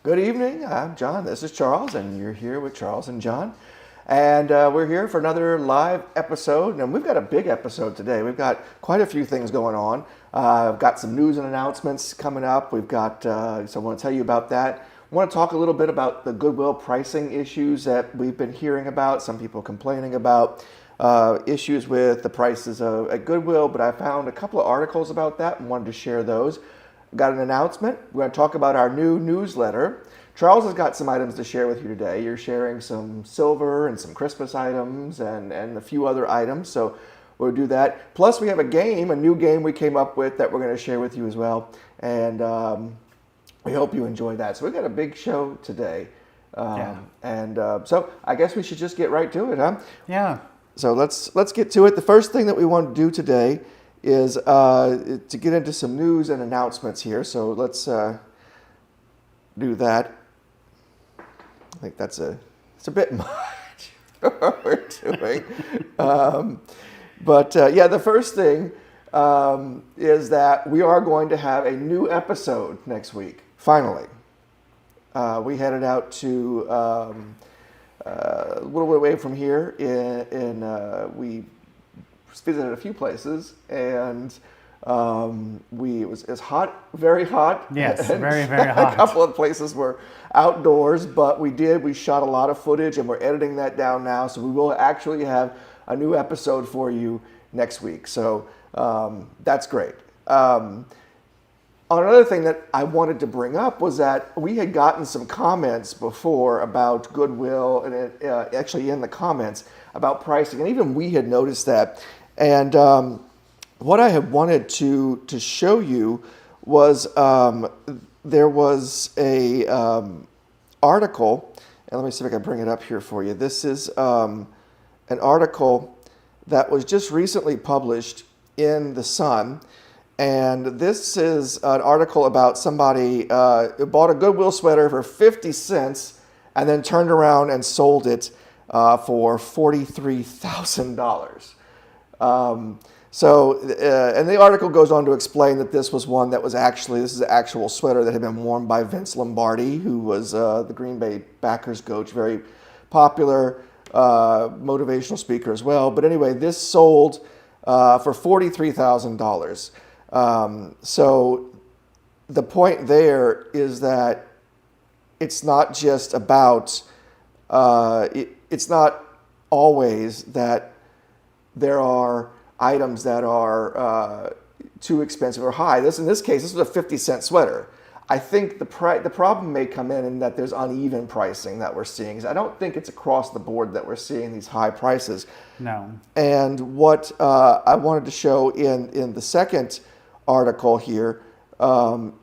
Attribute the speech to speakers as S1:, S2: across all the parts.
S1: Good evening. I'm John. This is Charles, and you're here with Charles and John. And we're here for another live episode. And we've got a big episode today. We've got quite a few things going on. I've got some news and announcements coming up. We've got, so I want to tell you about that. I want to talk a little bit about the Goodwill pricing issues that we've been hearing about. Some people complaining about issues with the prices at Goodwill, but I found a couple of articles about that and wanted to share those. Got an announcement. We're going to talk about our new newsletter. Charles has got some items to share with you today. You're sharing some silver and some Christmas items and a few other items. So we'll do that. Plus we have a new game we came up with that we're going to share with you as well. And we hope you enjoy that. So we've got a big show today. So I guess we should just get right to it, huh?
S2: Yeah.
S1: So let's get to it. The first thing that we want to do today is to get into some news and announcements here. So let's do that. I think it's a bit much what we're doing. The first thing is that we are going to have a new episode next week, finally. We headed out to a little bit away from here, we visited a few places, and it was hot, very hot.
S2: Yes, very, very hot.
S1: A couple of places were outdoors, but we shot a lot of footage, and we're editing that down now, so we will actually have a new episode for you next week. So that's great. Another thing that I wanted to bring up was that we had gotten some comments before about Goodwill, and actually in the comments about pricing, and even we had noticed that. And what I had wanted to show you was there was a article, and let me see if I can bring it up here for you. This is an article that was just recently published in The Sun. And this is an article about somebody who bought a Goodwill sweater for 50 cents and then turned around and sold it for $43,000. And the article goes on to explain that this is an actual sweater that had been worn by Vince Lombardi, who was the Green Bay Packers coach, very popular motivational speaker as well. But anyway, this sold for $43,000. So the point there is that it's not just about, it's not always that there are items that are too expensive or high. In this case, this was a 50-cent sweater. I think the problem may come in that there's uneven pricing that we're seeing. I don't think it's across the board that we're seeing these high prices.
S2: No.
S1: And what I wanted to show in the second article here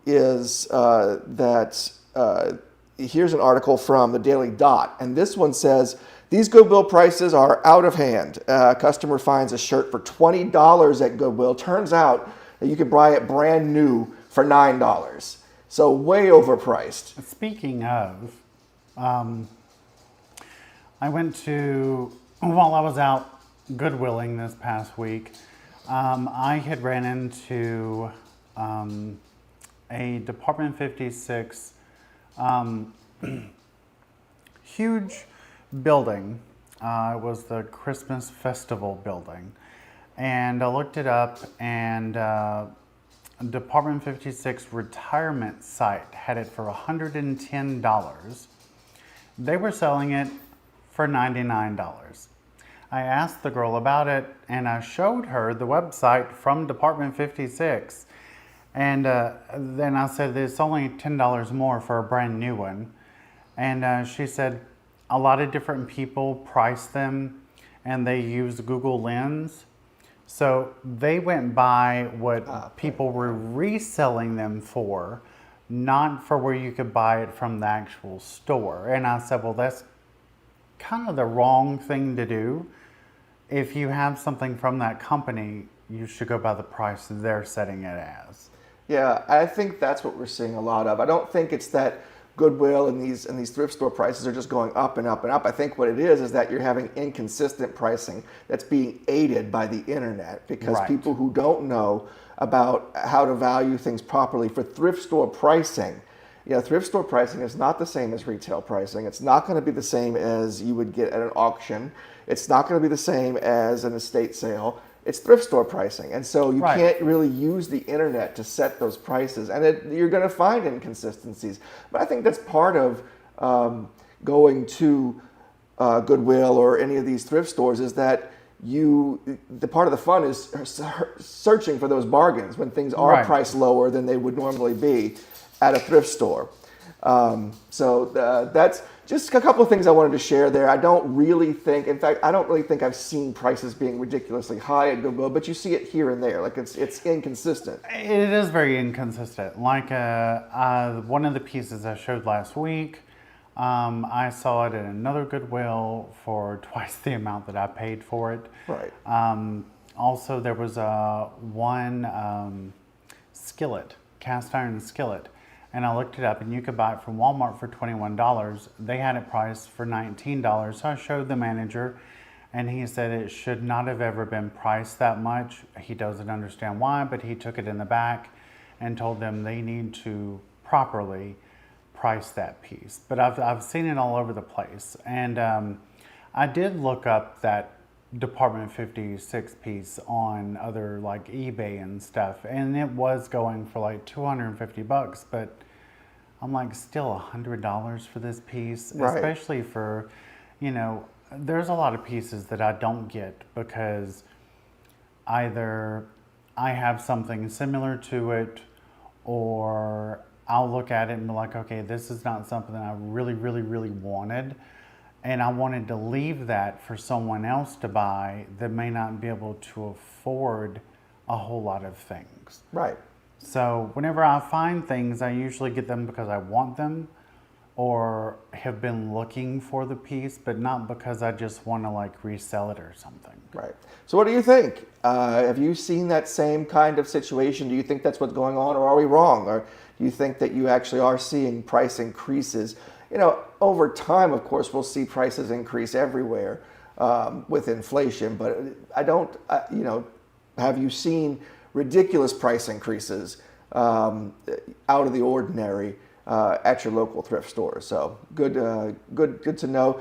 S1: is that here's an article from the Daily Dot, and this one says, "These Goodwill prices are out of hand. Customer finds a shirt for $20 at Goodwill. Turns out that you could buy it brand new for $9. So way overpriced."
S2: Speaking of, while I was out Goodwilling this past week, I had ran into a Department 56 huge building. It was the Christmas Festival building. And I looked it up, and Department 56 retirement site had it for $110. They were selling it for $99. I asked the girl about it, and I showed her the website from Department 56. And then I said, it's only $10 more for a brand new one. And she said, a lot of different people price them, and they use Google Lens. So they went by what people were reselling them for, not for where you could buy it from the actual store. And I said, well, that's kind of the wrong thing to do. If you have something from that company, you should go by the price they're setting it as.
S1: Yeah, I think that's what we're seeing a lot of. I don't think it's that Goodwill and these thrift store prices are just going up and up and up. I think what it is that you're having inconsistent pricing that's being aided by the internet, because people who don't know about how to value things properly for thrift store pricing, thrift store pricing is not the same as retail pricing. It's not going to be the same as you would get at an auction. It's not going to be the same as an estate sale. It's thrift store pricing. And so you can't really use the internet to set those prices. And you're going to find inconsistencies. But I think that's part of going to Goodwill or any of these thrift stores, is that the part of the fun is searching for those bargains when things are priced lower than they would normally be at a thrift store. So that's just a couple of things I wanted to share there. I don't really think I've seen prices being ridiculously high at Goodwill, but you see it here and there. Like it's inconsistent.
S2: It is very inconsistent. Like one of the pieces I showed last week, I saw it at another Goodwill for twice the amount that I paid for it.
S1: Right.
S2: Also, there was one skillet, cast iron skillet, and I looked it up, and you could buy it from Walmart for $21. They had it priced for $19. So I showed the manager, and he said it should not have ever been priced that much. He doesn't understand why, but he took it in the back and told them they need to properly price that piece. But I've seen it all over the place, and I did look up that Department 56 piece on other like eBay and stuff, and it was going for like $250, but I'm like, still $100 for this piece, especially for, there's a lot of pieces that I don't get because either I have something similar to it, or I'll look at it and be like, okay, this is not something I really, really, really wanted. And I wanted to leave that for someone else to buy that may not be able to afford a whole lot of things.
S1: Right.
S2: So whenever I find things, I usually get them because I want them or have been looking for the piece, but not because I just want to like resell it or something.
S1: Right. So what do you think? Have you seen that same kind of situation? Do you think that's what's going on, or are we wrong? Or do you think that you actually are seeing price increases? Over time, of course, we'll see prices increase everywhere with inflation, but have you seen ridiculous price increases out of the ordinary at your local thrift store? So good to know.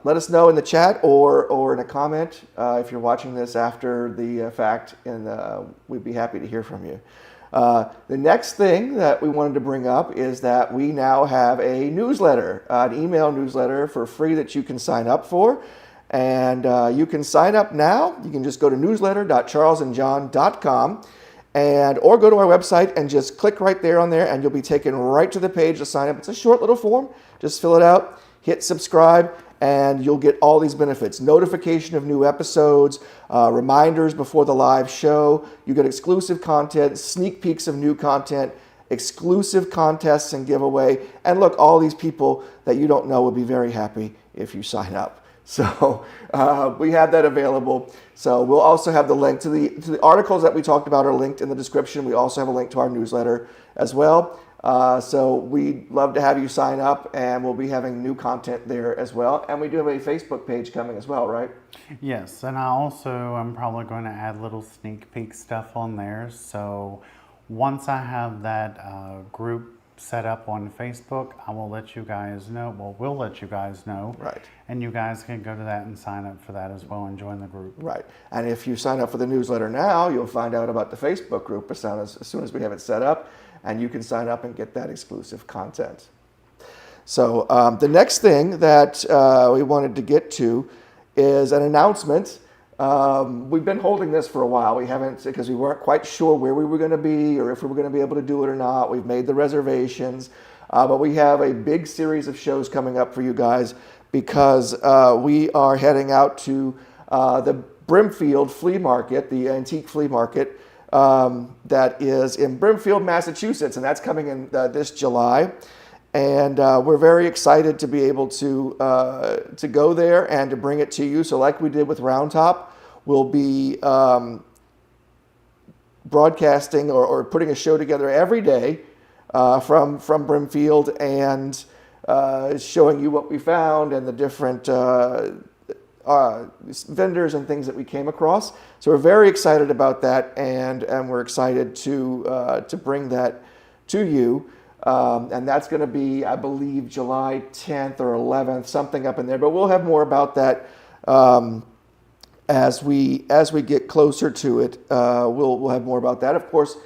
S1: Let us know in the chat or in a comment if you're watching this after the fact, and we'd be happy to hear from you. The next thing that we wanted to bring up is that we now have a newsletter, an email newsletter for free that you can sign up for. And you can sign up now. You can just go to newsletter.charlesandjohn.com or go to our website and just click right there on there, and you'll be taken right to the page to sign up. It's a short little form. Just fill it out, hit subscribe, and you'll get all these benefits. Notification of new episodes, reminders before the live show. You get exclusive content, sneak peeks of new content, exclusive contests and giveaway. And look, all these people that you don't know will be very happy if you sign up. So we have that available. So we'll also have the link to the articles that we talked about are linked in the description. We also have a link to our newsletter as well. So we'd love to have you sign up, and we'll be having new content there as well. And we do have a Facebook page coming as well, right?
S2: Yes, and I'm probably going to add little sneak peek stuff on there. So once I have that group set up on Facebook, I will let you guys know. Well, we'll let you guys know.
S1: Right.
S2: And you guys can go to that and sign up for that as well and join the group.
S1: Right. And if you sign up for the newsletter now, you'll find out about the Facebook group as soon as we have it set up, and you can sign up and get that exclusive content. So the next thing that we wanted to get to is an announcement. We've been holding this for a while. We haven't, because we weren't quite sure where we were going to be or if we were going to be able to do it or not. We've made the reservations, but we have a big series of shows coming up for you guys, because we are heading out to the Brimfield flea market, the antique flea market that is in Brimfield, Massachusetts, and that's coming in this July. And we're very excited to be able to go there and to bring it to you. So like we did with Round Top, we'll be broadcasting or putting a show together every day from Brimfield, and showing you what we found and the different vendors and things that we came across. So we're very excited about that, and we're excited to bring that to you. And that's going to be, I believe, July 10th or 11th, something up in there. But we'll have more about that as we get closer to it. We'll have more about that, of course,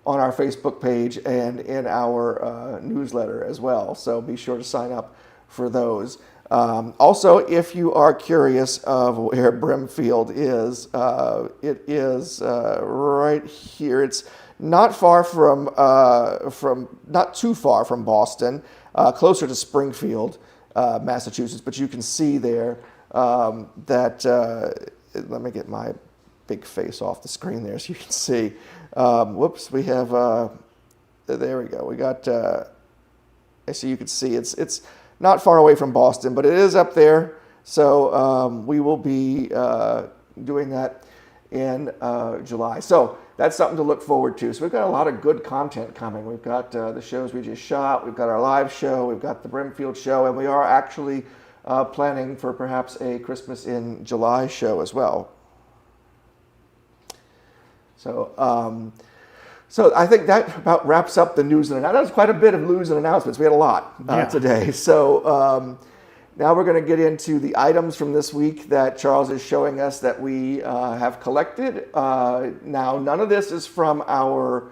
S1: on our Facebook page and in our newsletter as well. So be sure to sign up for those. Also, if you are curious of where Brimfield is, it is right here. It's not far not too far from Boston, closer to Springfield, Massachusetts. But you can see there that. Let me get my big face off the screen there so you can see. Whoops, we have. There we go. We got. So you can see it's not far away from Boston, but it is up there. So we will be doing that in July. So that's something to look forward to. So we've got a lot of good content coming. We've got the shows we just shot. We've got our live show. We've got the Brimfield show. And we are actually planning for perhaps a Christmas in July show as well. So so I think that about wraps up the news and announcements. That was quite a bit of news and announcements. We had a lot today. So now we're going to get into the items from this week that Charles is showing us that we have collected. Now, none of this is from our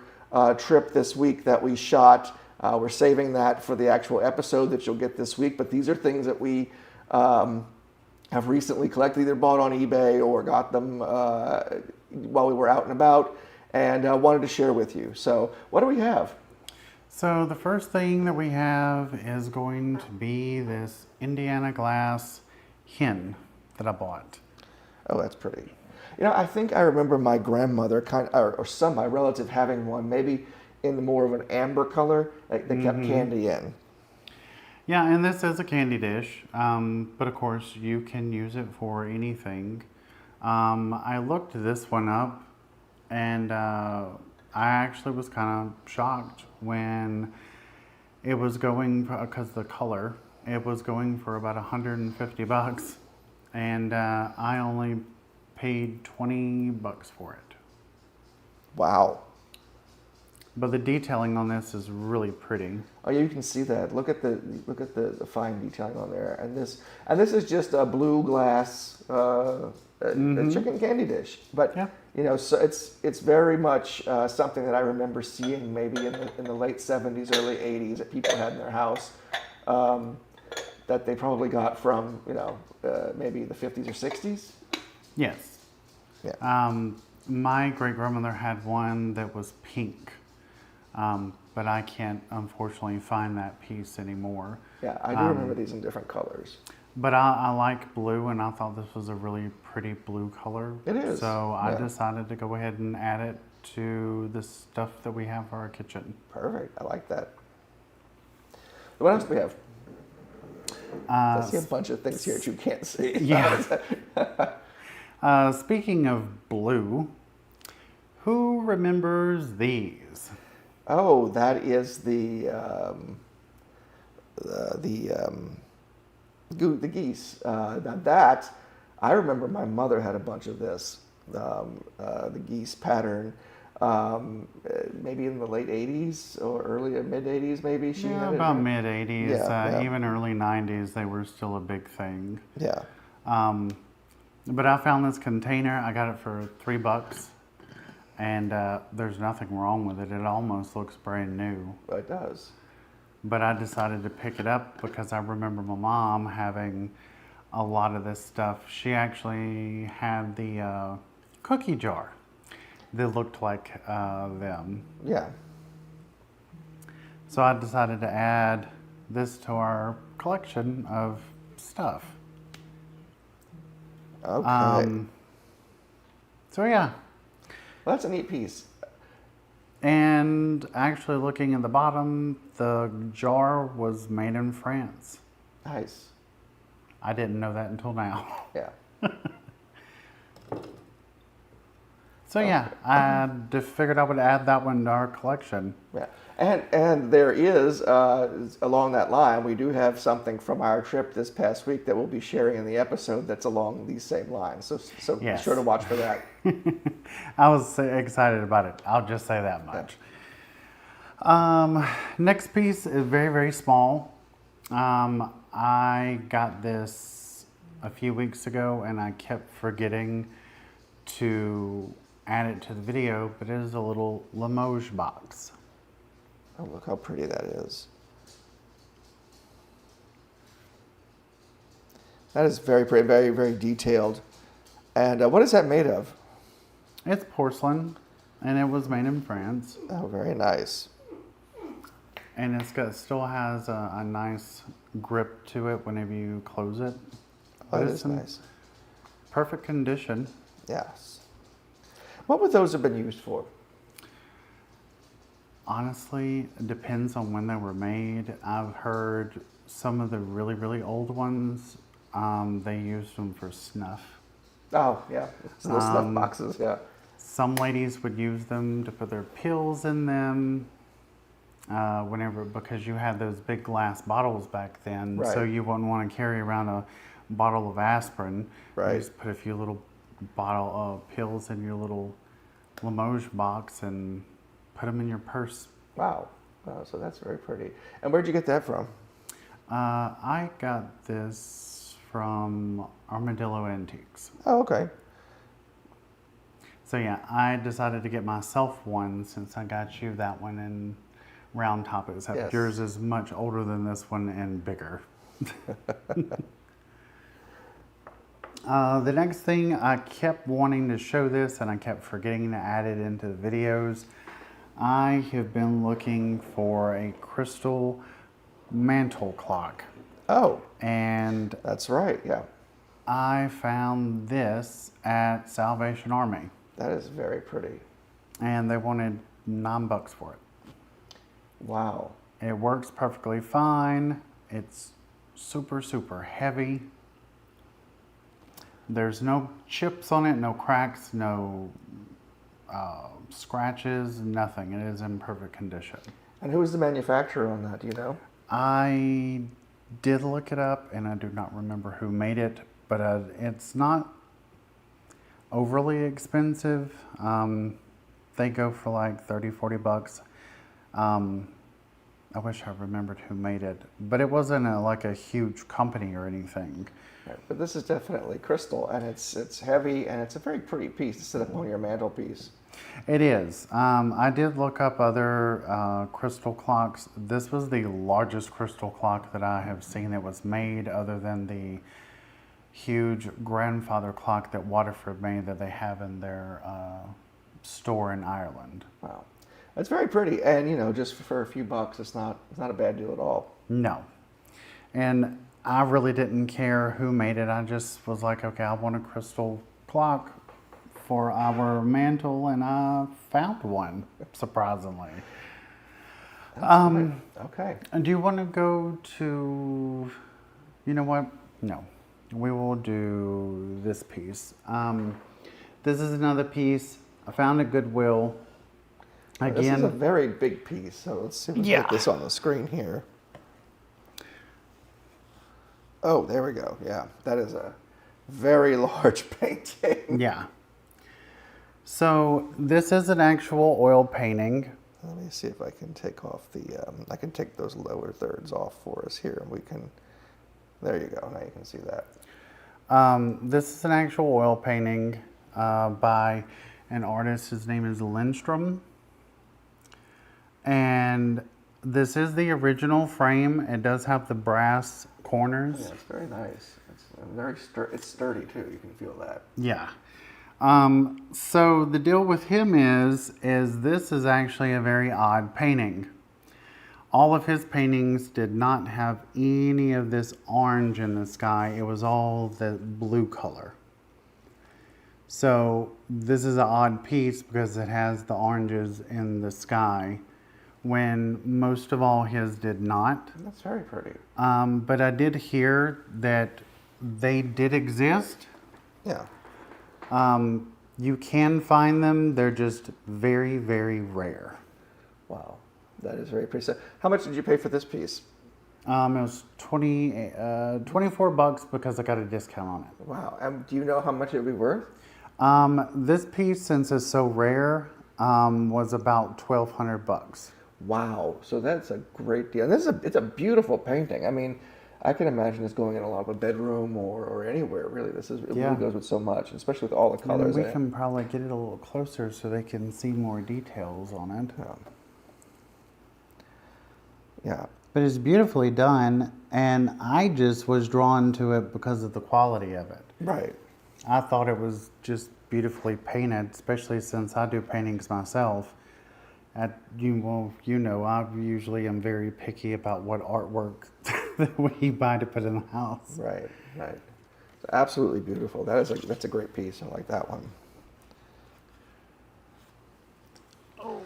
S1: trip this week that we shot. We're saving that for the actual episode that you'll get this week. But these are things that we have recently collected, either bought on eBay or got them while we were out and about, and wanted to share with you. So what do we have?
S2: So the first thing that we have is going to be this Indiana glass hen that I bought.
S1: Oh, that's pretty. You know, I think I remember my grandmother, or some my relative having one, maybe in more of an amber color that they kept candy in.
S2: Yeah, and this is a candy dish, but of course you can use it for anything. I looked this one up, and I actually was kind of shocked when it was going, because the color, it was going for about $150, and I only paid $20 for it.
S1: Wow.
S2: But the detailing on this is really pretty.
S1: Oh, yeah, you can see that. Look at the fine detailing on there, and this is just a blue glass a chicken candy dish. But you know, so it's very much something that I remember seeing maybe in the late '70s, early '80s that people had in their house that they probably got from maybe the '50s or '60s.
S2: Yes.
S1: Yeah.
S2: My great grandmother had one that was pink. But I can't, unfortunately, find that piece anymore.
S1: Yeah, I do remember these in different colors.
S2: But I like blue, and I thought this was a really pretty blue color.
S1: It is.
S2: So I decided to go ahead and add it to the stuff that we have for our kitchen.
S1: Perfect. I like that. What else do we have? I see a bunch of things here that you can't see.
S2: Yeah. Speaking of blue, who remembers these?
S1: Oh, that is the geese. That I remember my mother had a bunch of this. The geese pattern, maybe in the late '80s or early mid '80s, maybe she had it.
S2: About mid '80s,
S1: Yeah.
S2: even early '90s. They were still a big thing.
S1: Yeah.
S2: But I found this container. I got it for $3. And there's nothing wrong with it. It almost looks brand new.
S1: It does.
S2: But I decided to pick it up because I remember my mom having a lot of this stuff. She actually had the cookie jar that looked like them.
S1: Yeah.
S2: So I decided to add this to our collection of stuff.
S1: Okay.
S2: So yeah.
S1: Well, that's a neat piece.
S2: And actually looking at the bottom, the jar was made in France.
S1: Nice.
S2: I didn't know that until now.
S1: Yeah.
S2: So yeah, I just figured I would add that one to our collection.
S1: Yeah. And there is, along that line, we do have something from our trip this past week that we'll be sharing in the episode that's along these same lines. So
S2: Yes.
S1: be sure to watch for that.
S2: I was excited about it. I'll just say that much. Next piece is very, very small. I got this a few weeks ago and I kept forgetting to add it to the video, but it is a little Limoges box.
S1: Oh, look how pretty that is. That is very pretty, very, very detailed. And what is that made of?
S2: It's porcelain and it was made in France.
S1: Oh, very nice.
S2: And still has a nice grip to it whenever you close it.
S1: Oh, that is nice.
S2: Perfect condition.
S1: Yes. What would those have been used for?
S2: Honestly, it depends on when they were made. I've heard some of the really, really old ones, they used them for snuff.
S1: Oh, yeah. It's those snuff boxes, yeah.
S2: Some ladies would use them to put their pills in them. Because you had those big glass bottles back then,
S1: right.
S2: So you wouldn't want to carry around a bottle of aspirin.
S1: Right.
S2: You just put a few little bottle of pills in your little Limoges box and put them in your purse.
S1: Wow. So that's very pretty. And where'd you get that from?
S2: I got this from Armadillo Antiques.
S1: Oh, okay.
S2: So yeah, I decided to get myself one since I got you that one in round top, except
S1: yes.
S2: Yours is much older than this one and bigger. The next thing, I kept wanting to show this and I kept forgetting to add it into the videos. I have been looking for a crystal mantle clock.
S1: Oh.
S2: And
S1: that's right, yeah.
S2: I found this at Salvation Army.
S1: That is very pretty.
S2: And they wanted $9 for it.
S1: Wow.
S2: It works perfectly fine. It's super, super heavy. There's no chips on it, no cracks, no scratches, nothing. It is in perfect condition.
S1: And who is the manufacturer on that, do you know?
S2: I did look it up and I do not remember who made it, but it's not overly expensive. They go for like 30, 40 bucks. I wish I remembered who made it, but it wasn't like a huge company or anything.
S1: Right, but this is definitely crystal, and it's heavy, and it's a very pretty piece to sit up on your mantelpiece.
S2: It is. I did look up other crystal clocks. This was the largest crystal clock that I have seen that was made, other than the huge grandfather clock that Waterford made that they have in their store in Ireland.
S1: Wow. It's very pretty, and you know, just for a few bucks, it's not a bad deal at all.
S2: No. And I really didn't care who made it. I just was like, okay, I want a crystal clock for our mantle, and I found one, surprisingly.
S1: Okay.
S2: Do you want to go to, you know what? No. We will do this piece. This is another piece I found at Goodwill. Again,
S1: this is a very big piece, so let's see if we can get this on the screen here. Oh, there we go. Yeah, that is a very large painting.
S2: Yeah. So this is an actual oil painting.
S1: Let me see if I can take off the, I can take those lower thirds off for us here, and we can, there you go, now you can see that.
S2: This is an actual oil painting by an artist. His name is Lindstrom. And this is the original frame. It does have the brass corners.
S1: Yeah, it's very nice. It's sturdy too. You can feel that.
S2: Yeah. So the deal with him is this is actually a very odd painting. All of his paintings did not have any of this orange in the sky. It was all the blue color. So this is an odd piece because it has the oranges in the sky, when most of all his did not.
S1: That's very pretty.
S2: But I did hear that they did exist.
S1: Yeah.
S2: You can find them. They're just very, very rare.
S1: Wow. That is very pretty. So how much did you pay for this piece?
S2: It was 24 bucks because I got a discount on it.
S1: Wow. Do you know how much it would be worth?
S2: This piece, since it's so rare, was about 1,200 bucks.
S1: Wow. So that's a great deal. And it's a beautiful painting. I mean, I can imagine this going in a lot of a bedroom or anywhere, really. It really goes with so much, especially with all the colors
S2: And we
S1: in it.
S2: can probably get it a little closer so they can see more details on it.
S1: Yeah.
S2: But it's beautifully done, and I just was drawn to it because of the quality of it.
S1: Right.
S2: I thought it was just beautifully painted, especially since I do paintings myself. I usually am very picky about what artwork that we buy to put in the house.
S1: Right. Right. Absolutely beautiful. That's a great piece. I like that one. Oh,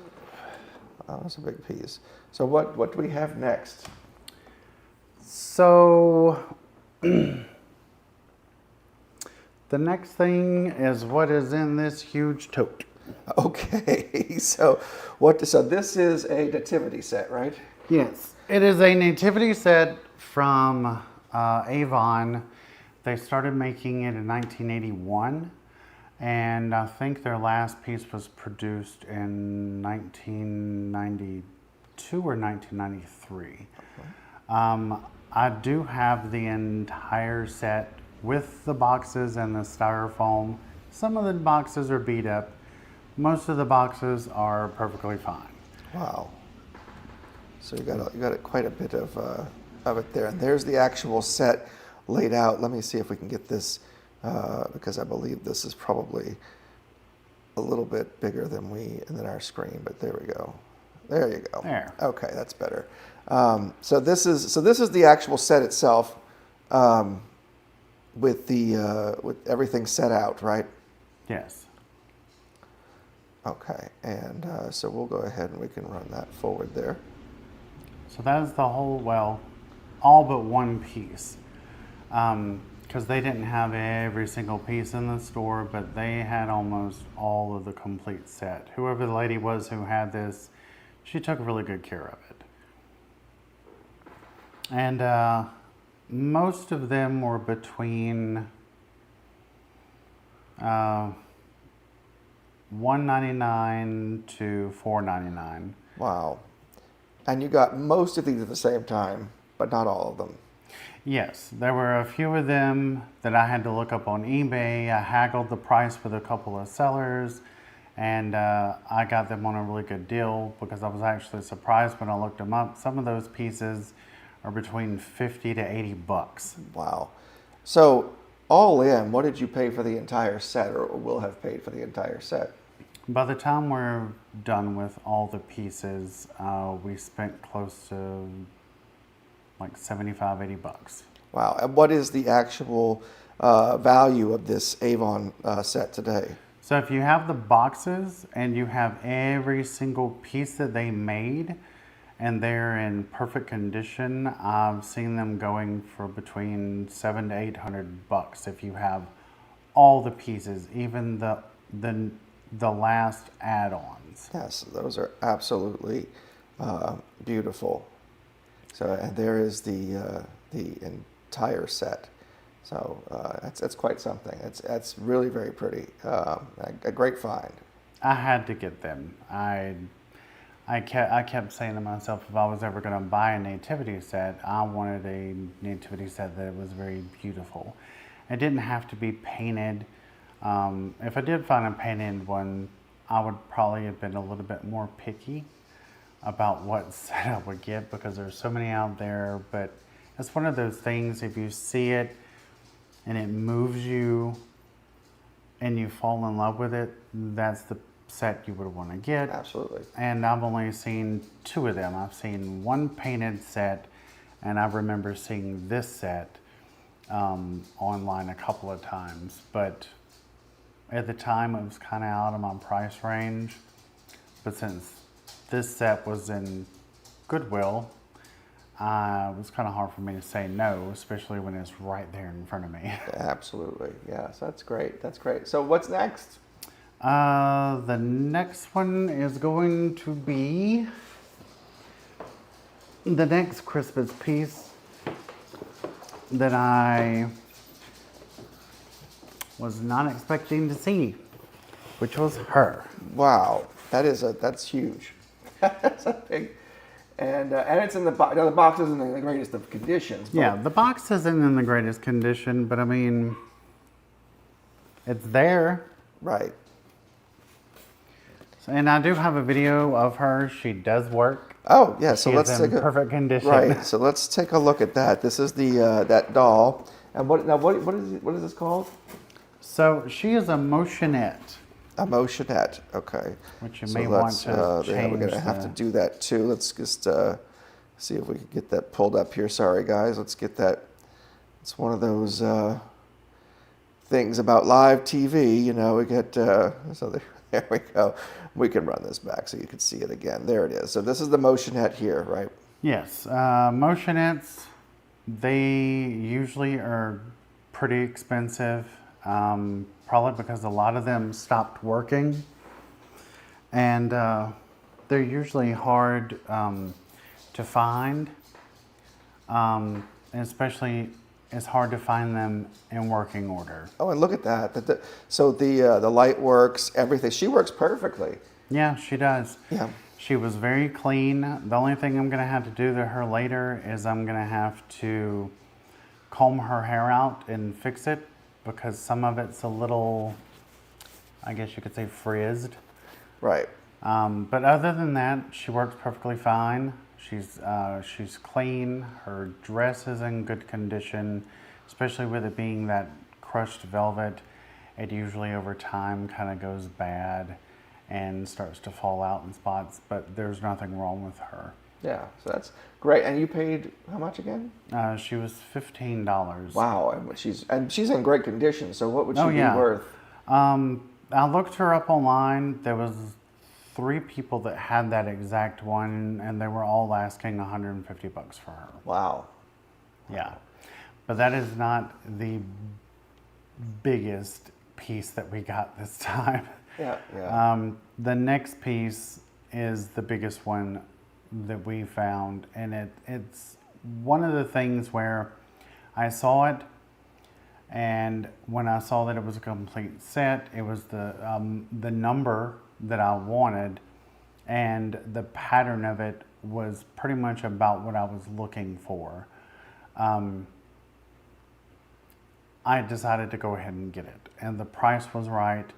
S1: that's a big piece. So what do we have next?
S2: So the next thing is what is in this huge tote.
S1: Okay, so this is a nativity set, right?
S2: Yes, it is a nativity set from Avon. They started making it in 1981, and I think their last piece was produced in 1992 or 1993. I do have the entire set with the boxes and the styrofoam. Some of the boxes are beat up. Most of the boxes are perfectly fine.
S1: Wow. So you got quite a bit of it there, and there's the actual set laid out. Let me see if we can get this because I believe this is probably a little bit bigger than our screen. But there we go. There you go.
S2: There.
S1: Okay, that's better. So this is the actual set itself, with everything set out, right?
S2: Yes.
S1: Okay, and so we'll go ahead and we can run that forward there.
S2: So that is the whole, all but one piece. Because they didn't have every single piece in the store, but they had almost all of the complete set. Whoever the lady was who had this, she took really good care of it. And most of them were between $1.99 to $4.99.
S1: Wow. And you got most of these at the same time, but not all of them.
S2: Yes, there were a few of them that I had to look up on eBay. I haggled the price with a couple of sellers, and I got them on a really good deal because I was actually surprised when I looked them up. Some of those pieces are between 50 to 80 bucks.
S1: Wow. So all in, what did you pay for the entire set, or will have paid for the entire set?
S2: By the time we're done with all the pieces, we spent close to like 75, 80 bucks.
S1: Wow. And what is the actual value of this Avon set today?
S2: So if you have the boxes and you have every single piece that they made and they're in perfect condition, I've seen them going for between $700 to $800 if you have all the pieces, even the last add-ons.
S1: Yes, those are absolutely beautiful. So, and there is the entire set. So that's quite something. That's really very pretty. A great find.
S2: I had to get them. I kept saying to myself, if I was ever going to buy a nativity set, I wanted a nativity set that was very beautiful. It didn't have to be painted. If I did find a painted one, I would probably have been a little bit more picky about what set I would get because there's so many out there. But it's one of those things, if you see it and it moves you and you fall in love with it, that's the set you would want to get.
S1: Absolutely.
S2: And I've only seen two of them. I've seen one painted set, and I remember seeing this set online a couple of times. But at the time, it was kind of out of my price range. But since this set was in Goodwill, it was kind of hard for me to say no, especially when it's right there in front of me.
S1: Absolutely. Yes, that's great. That's great. So what's next?
S2: The next one is going to be the next Christmas piece that I was not expecting to see, which was her.
S1: Wow, that's huge. That's a big, and it's in the box. Now the box isn't in the greatest of conditions. But
S2: Yeah, the box isn't in the greatest condition, but I mean, it's there.
S1: right.
S2: And I do have a video of her. She does work.
S1: Oh yeah. So
S2: She
S1: let's
S2: is
S1: take
S2: in perfect condition.
S1: Right. So let's take a look at that. This is the that doll. And what is this called?
S2: So she is a Motionette.
S1: A Motionette. Okay.
S2: Which you may want to
S1: yeah,
S2: change.
S1: we're gonna have to do that too. Let's just see if we can get that pulled up here. Sorry guys. Let's get that. It's one of those things about live TV. You know, we get so there we go. We can run this back so you can see it again. There it is. So this is the Motionette here, right?
S2: Yes, Motionettes, they usually are pretty expensive, probably because a lot of them stopped working. And they're usually hard to find, and especially it's hard to find them in working order.
S1: Oh, and look at that. So the light works, everything. She works perfectly.
S2: Yeah, she does.
S1: Yeah.
S2: She was very clean. The only thing I'm going to have to do to her later is I'm going to have to comb her hair out and fix it because some of it's a little, I guess you could say, frizzed.
S1: Right.
S2: But other than that, she works perfectly fine. She's clean. Her dress is in good condition, especially with it being that crushed velvet. It usually over time kind of goes bad and starts to fall out in spots, but there's nothing wrong with her.
S1: Yeah, so that's great. And you paid how much again?
S2: She was $15.
S1: Wow, and she's in great condition. So what would she be worth?
S2: I looked her up online. There was 3 people that had that exact one, and they were all asking $150 for her.
S1: Wow.
S2: Yeah, but that is not the biggest piece that we got this time.
S1: Yeah.
S2: The next piece is the biggest one that we found, and it's one of the things where I saw it, and when I saw that it was a complete set, it was the number that I wanted, and the pattern of it was pretty much about what I was looking for. I decided to go ahead and get it, and the price was right.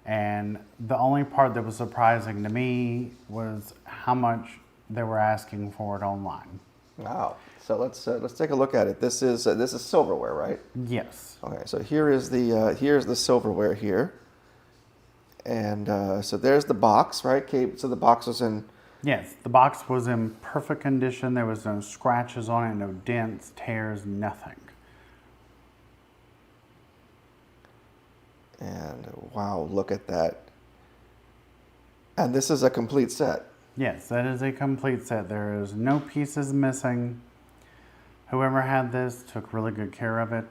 S2: And the only part that was surprising to me was how much they were asking for it online.
S1: Wow. So let's take a look at it. This is silverware, right?
S2: Yes.
S1: Okay. So here's the silverware here, and so there's the box, right? Okay. So the box was in.
S2: Yes, the box was in perfect condition. There was no scratches on it, no dents, tears, nothing.
S1: And wow, look at that. And this is a complete set.
S2: Yes, that is a complete set. There is no pieces missing. Whoever had this took really good care of it.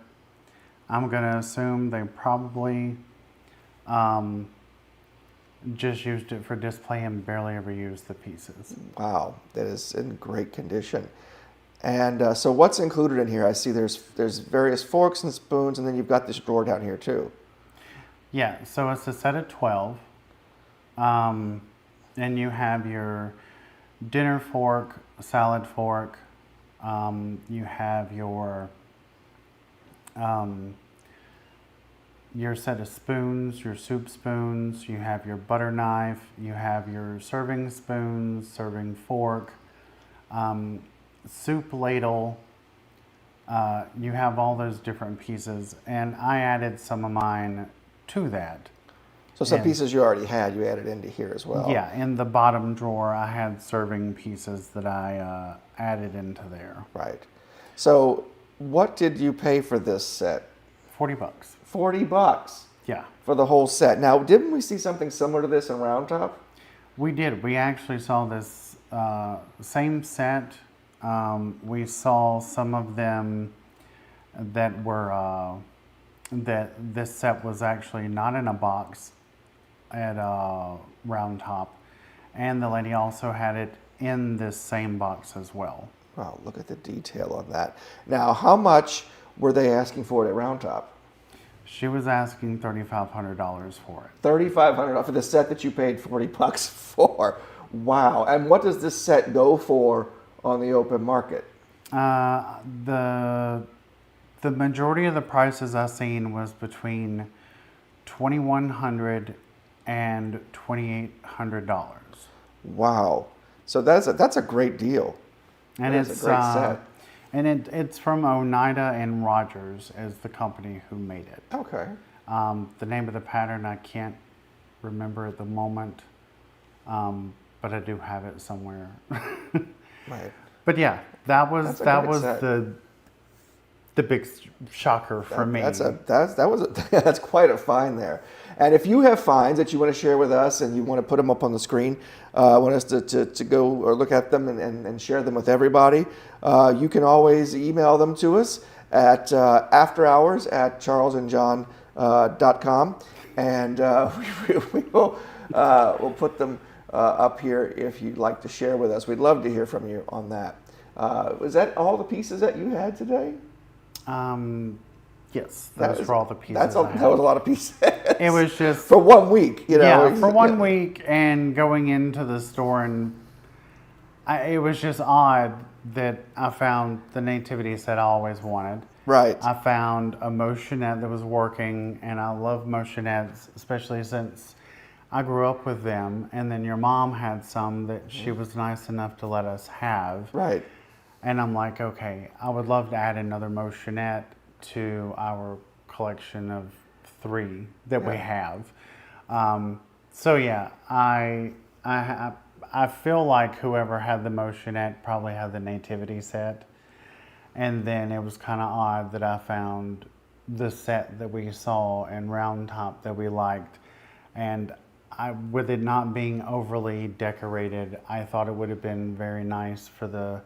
S2: I'm going to assume they probably just used it for display and barely ever used the pieces.
S1: Wow, that is in great condition. And so what's included in here? I see there's various forks and spoons, and then you've got this drawer down here too.
S2: Yeah, so it's a set of 12. And you have your dinner fork, salad fork. You have your set of spoons, your soup spoons. You have your butter knife. You have your serving spoons, serving fork, soup ladle. You have all those different pieces. And I added some of mine to that.
S1: So some pieces you already had, you added into here as well.
S2: Yeah, in the bottom drawer, I had serving pieces that I added into there.
S1: Right. So what did you pay for this set?
S2: $40.
S1: $40.
S2: Yeah.
S1: For the whole set. Now, didn't we see something similar to this in Round Top?
S2: We did. We actually saw this same set. We saw some of them that were, that this set was actually not in a box at Round Top. And the lady also had it in this same box as well.
S1: Wow, look at the detail on that. Now, how much were they asking for it at Round Top?
S2: She was asking $3,500 for it.
S1: $3,500 for the set that you paid $40 for. Wow. And what does this set go for on the open market?
S2: The majority of the prices I seen was between $2,100 and $2,800.
S1: Wow. So that's a great deal.
S2: And
S1: That is a great set.
S2: And it's from Oneida and Rogers as the company who made it.
S1: Okay.
S2: The name of the pattern I can't remember at the moment, but I do have it somewhere.
S1: Right.
S2: But yeah, that was
S1: set.
S2: the big shocker for me.
S1: That's quite a find there. And if you have finds that you want to share with us and you want to put them up on the screen, want us to go or look at them and share them with everybody, you can always email them to us at afterhours@charlesandjohn.com, and we'll put them up here if you'd like to share with us. We'd love to hear from you on that. Was that all the pieces that you had today?
S2: Yes, those were all the pieces.
S1: That was a lot of pieces.
S2: It was just
S1: for 1 week,
S2: Yeah, for 1 week, and going into the store, and it was just odd that I found the Nativity Set I always wanted.
S1: Right.
S2: I found a Motionette that was working, and I love Motionettes, especially since I grew up with them. And then your mom had some that she was nice enough to let us have.
S1: Right.
S2: And I'm like, okay, I would love to add another Motionette to our collection of 3 that we have. So yeah, I feel like whoever had the Motionette probably had the Nativity Set. And then it was kind of odd that I found the set that we saw in Round Top that we liked. And with it not being overly decorated, I thought it would have been very nice for the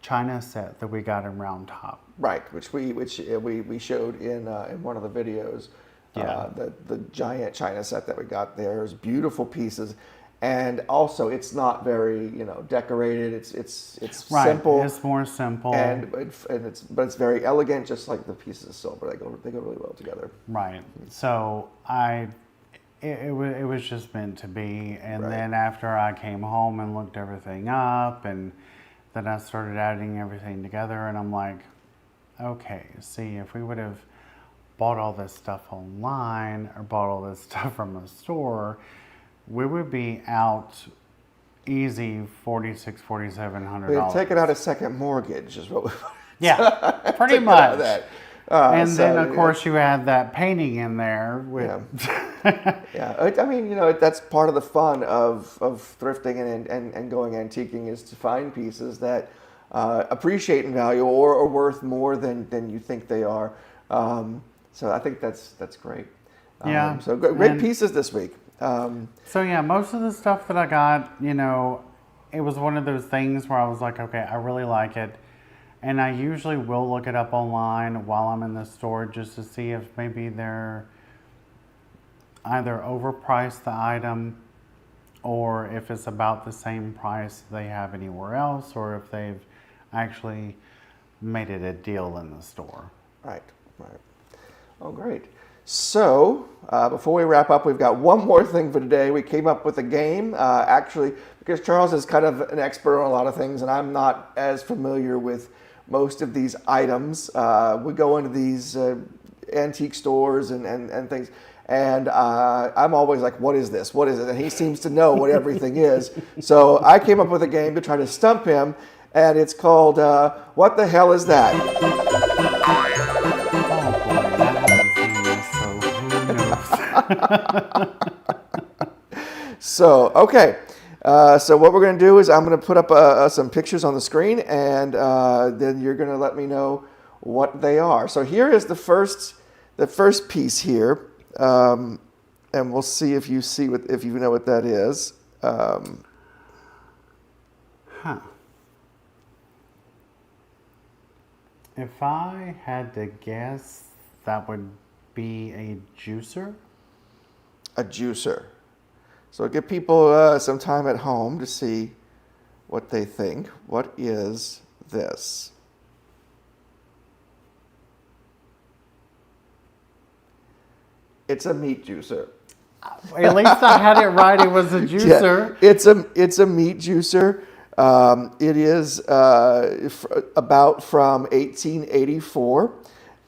S2: China set that we got in Round Top.
S1: Right, which we showed in one of the videos.
S2: Yeah.
S1: The giant China set that we got there is beautiful pieces, and also it's not very decorated. It's
S2: Right.
S1: simple.
S2: It's more simple.
S1: And it's very elegant, just like the pieces of silver. They go really well together.
S2: Right. So it was just meant to be. And then after I came home and looked everything up, and then I started adding everything together, and I'm like, okay, see, if we would have bought all this stuff online or bought all this stuff from a store, we would be out easy $4,600-$4,700.
S1: We've taken out a second mortgage, is what we.
S2: Yeah, pretty much.
S1: That.
S2: And then, of course, you had that painting in there.
S1: Yeah, I mean, that's part of the fun of thrifting and going antiquing, is to find pieces that appreciate in value or are worth more than you think they are. So I think that's great.
S2: Yeah.
S1: So great pieces this week.
S2: So yeah, most of the stuff that I got, it was one of those things where I was like, okay, I really like it. And I usually will look it up online while I'm in the store just to see if maybe they're either overpriced the item, or if it's about the same price they have anywhere else, or if they've actually made it a deal in the store.
S1: Right. Oh, great. So, before we wrap up, we've got one more thing for today. We came up with a game, actually, because Charles is kind of an expert on a lot of things, and I'm not as familiar with most of these items. We go into these antique stores and things, and I'm always like, what is this? What is it? And he seems to know what everything is. So I came up with a game to try to stump him, and it's called What the Hell Is That? So, okay. So what we're going to do is I'm going to put up some pictures on the screen, and then you're going to let me know what they are. So here is the first piece here, and we'll see if you know what that is.
S2: If I had to guess, that would be a juicer.
S1: A juicer. So give people some time at home to see what they think. What is this? It's a meat juicer.
S2: At least I had it right. It was a juicer.
S1: Yeah, it's a meat juicer. It is about from 1884,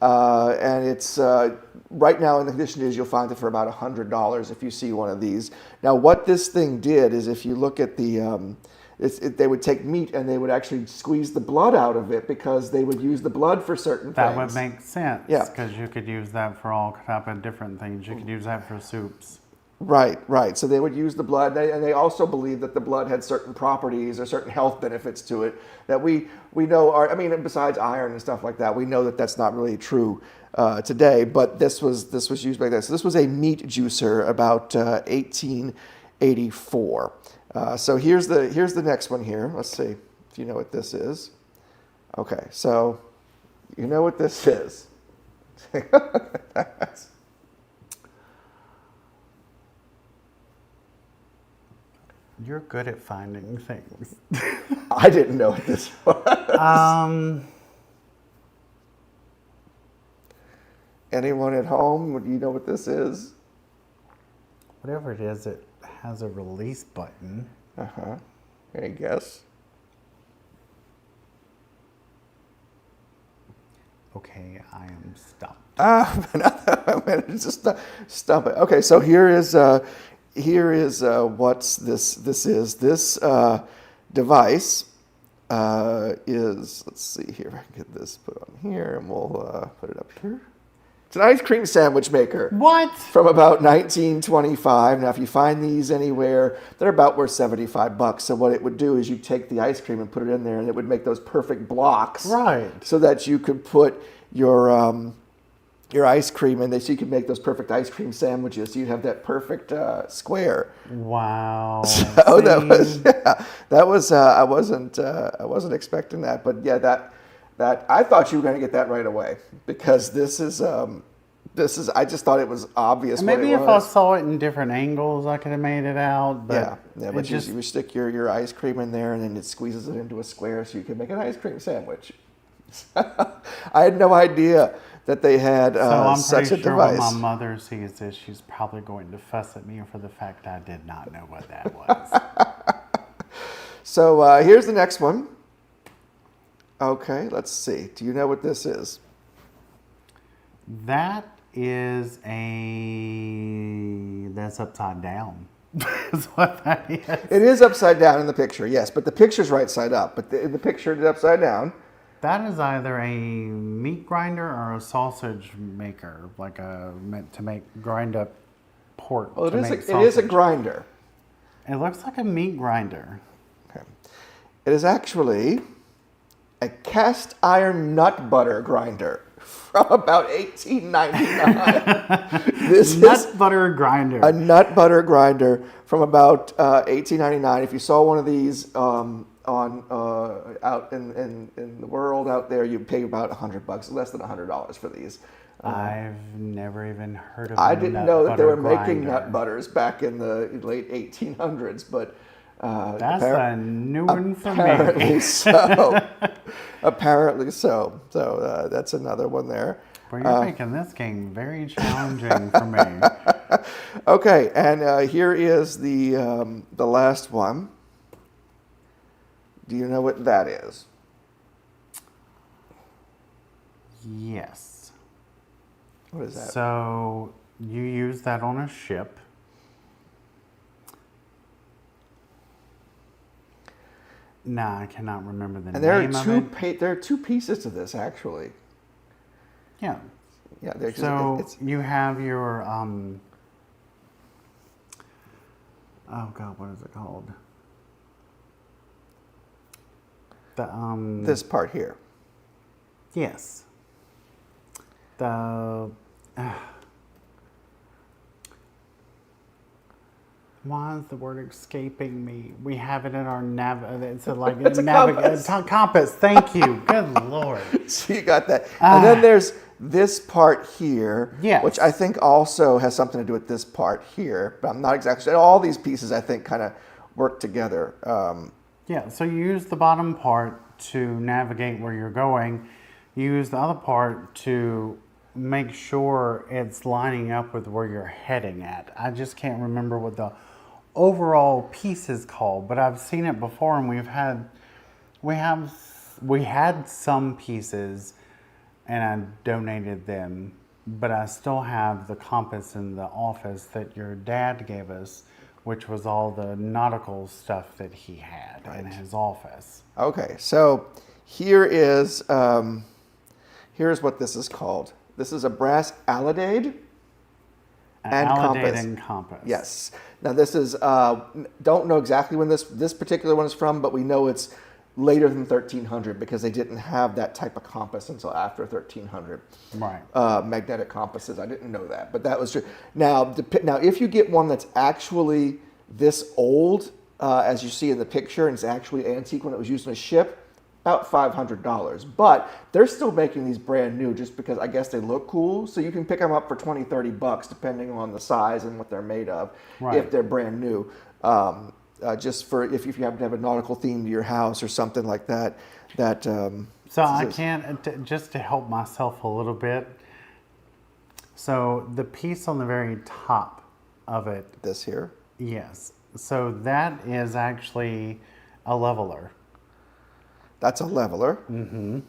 S1: and it's right now in the condition is you'll find it for about $100 if you see one of these. Now, what this thing did is, if you look at the they would take meat and they would actually squeeze the blood out of it because they would use the blood for certain
S2: That
S1: things.
S2: would make sense.
S1: Yeah.
S2: Because you could use that for all type of different things. You could use that for soups.
S1: Right. So they would use the blood, and they also believed that the blood had certain properties or certain health benefits to it that we know are. I mean, besides iron and stuff like that, we know that that's not really true today. But this was used back then. So this was a meat juicer about 1884. So here's the next one here. Let's see if you know what this is. Okay, so you know what this is.
S2: You're good at finding things.
S1: I didn't know what this was. Anyone at home, do you know what this is?
S2: Whatever it is, it has a release button.
S1: Uh-huh. Any guess?
S2: Okay, I am stumped.
S1: I'm going to just stump it. Okay, so here is what this is. This device is, let's see here, if I can get this put on here, and we'll put it up here. It's an ice cream sandwich maker.
S2: What?
S1: From about 1925. Now, if you find these anywhere, they're about worth $75. So what it would do is you take the ice cream and put it in there, and it would make those perfect blocks.
S2: Right.
S1: So that you could put your ice cream in there, so you could make those perfect ice cream sandwiches. So you'd have that perfect square.
S2: Wow.
S1: So that was I wasn't expecting that, but yeah, that I thought you were going to get that right away, because this is I just thought it was obvious.
S2: Maybe
S1: what it
S2: if I
S1: was.
S2: saw it in different angles, I could have made it out. But
S1: but you stick your ice cream in there, and then it squeezes it into a square, so you can make an ice cream sandwich. I had no idea that they had such a device.
S2: When my mother sees this, she's probably going to fuss at me for the fact I did not know what that was.
S1: So here's the next one. Okay, let's see. Do you know what this is?
S2: That's upside down. That's what that is.
S1: It is upside down in the picture, yes, but the picture's right side up. But in the picture, it's upside down.
S2: That is either a meat grinder or a sausage maker, meant to grind up pork.
S1: Well, it is a grinder.
S2: It looks like a meat grinder.
S1: Okay. It is actually a cast iron nut butter grinder from about 1899. This
S2: nut butter grinder.
S1: A nut butter grinder from about 1899. If you saw one of these out in the world out there, you'd pay about $100, less than $100 for these.
S2: I've never even heard of.
S1: I didn't know that they were making
S2: grinder.
S1: nut butters back in the late 1800s, but
S2: that's a new one for
S1: apparently
S2: me.
S1: So. Apparently so. So that's another one there.
S2: Well, you're making this game very challenging for me.
S1: Okay, and here is the last one. Do you know what that is?
S2: Yes.
S1: What is that?
S2: So you use that on a ship. Nah, I cannot remember the name of it.
S1: There are two pieces to this, actually.
S2: Yeah.
S1: Yeah.
S2: You have your oh God, what is it called?
S1: This part here.
S2: Yes. Why is the word escaping me? We have it in our it's a compass. Thank you. Good Lord.
S1: So you got that. And then there's this part here,
S2: yes,
S1: which I think also has something to do with this part here, but I'm not exactly sure. All these pieces, I think, kind of work together.
S2: Yeah, so you use the bottom part to navigate where you're going. You use the other part to make sure it's lining up with where you're heading at. I just can't remember what the overall piece is called, but I've seen it before, and we had some pieces, and I donated them, but I still have the compass in the office that your dad gave us, which was all the nautical stuff that he had in his office.
S1: Okay, so here's what this is called. This is a brass alidade and compass. Yes. Now this is, don't know exactly when this particular one is from, but we know it's later than 1300 because they didn't have that type of compass until after 1300.
S2: Right.
S1: Magnetic compasses. I didn't know that, but that was true. Now, if you get one that's actually this old, as you see in the picture, and it's actually antique when it was used on a ship, about $500. But they're still making these brand new just because I guess they look cool. So you can pick them up for $20-$30 depending on the size and what they're made of, if they're brand new. Just for if you happen to have a nautical theme to your house or something like that.
S2: So I can't, just to help myself a little bit. So the piece on the very top of it.
S1: This here?
S2: Yes. So that is actually a leveler.
S1: That's a leveler.
S2: Mm-hmm.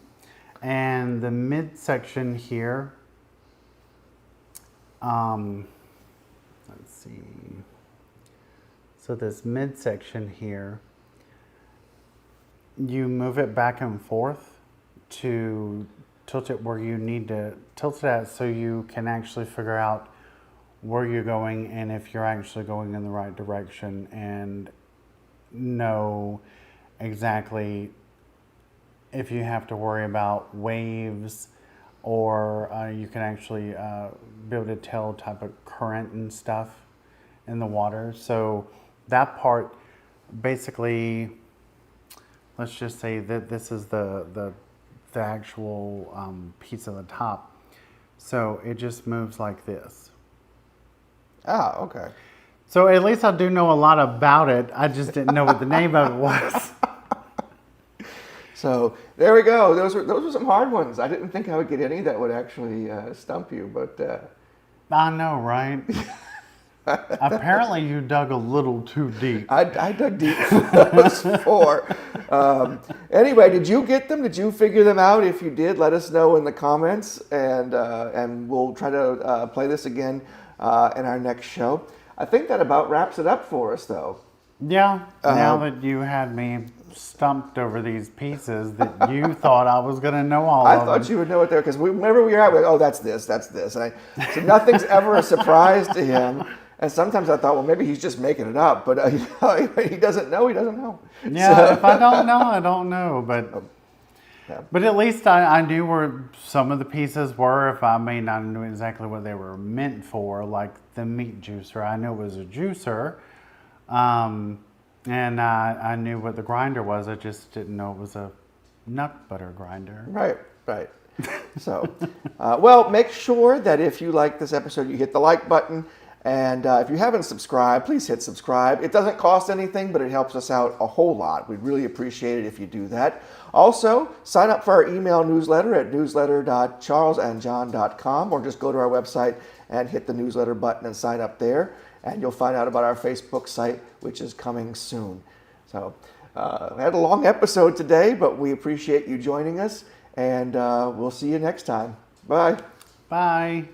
S2: And the midsection here, let's see. So this midsection here, you move it back and forth to tilt it where you need to tilt it at, so you can actually figure out where you're going and if you're actually going in the right direction, and know exactly if you have to worry about waves, or you can actually be able to tell type of current and stuff in the water. So that part, basically, let's just say that this is the actual piece on the top. So it just moves like this.
S1: Ah, okay.
S2: So at least I do know a lot about it. I just didn't know what the name of it was.
S1: So there we go. Those were some hard ones. I didn't think I would get any that would actually stump you, but
S2: I know, right? Apparently you dug a little too deep.
S1: I dug deep for those four. Anyway, did you get them? Did you figure them out? If you did, let us know in the comments, and we'll try to play this again in our next show. I think that about wraps it up for us, though.
S2: Yeah, now that you had me stumped over these pieces that you thought I was going to know all of them.
S1: I thought you would know it there, because whenever we were at, we're like, oh, that's this. And so nothing's ever a surprise to him. And sometimes I thought, well, maybe he's just making it up. But he doesn't know. He doesn't know.
S2: Yeah, if I don't know, I don't know. But at least I knew where some of the pieces were, if I may not know exactly what they were meant for, like the meat juicer. I knew it was a juicer. And I knew what the grinder was. I just didn't know it was a nut butter grinder.
S1: Right. So, well, make sure that if you like this episode, you hit the like button. And if you haven't subscribed, please hit subscribe. It doesn't cost anything, but it helps us out a whole lot. We'd really appreciate it if you do that. Also, sign up for our email newsletter at newsletter.charlesandjohn.com, or just go to our website and hit the newsletter button and sign up there. And you'll find out about our Facebook site, which is coming soon. So we had a long episode today, but we appreciate you joining us. And we'll see you next time. Bye.
S2: Bye.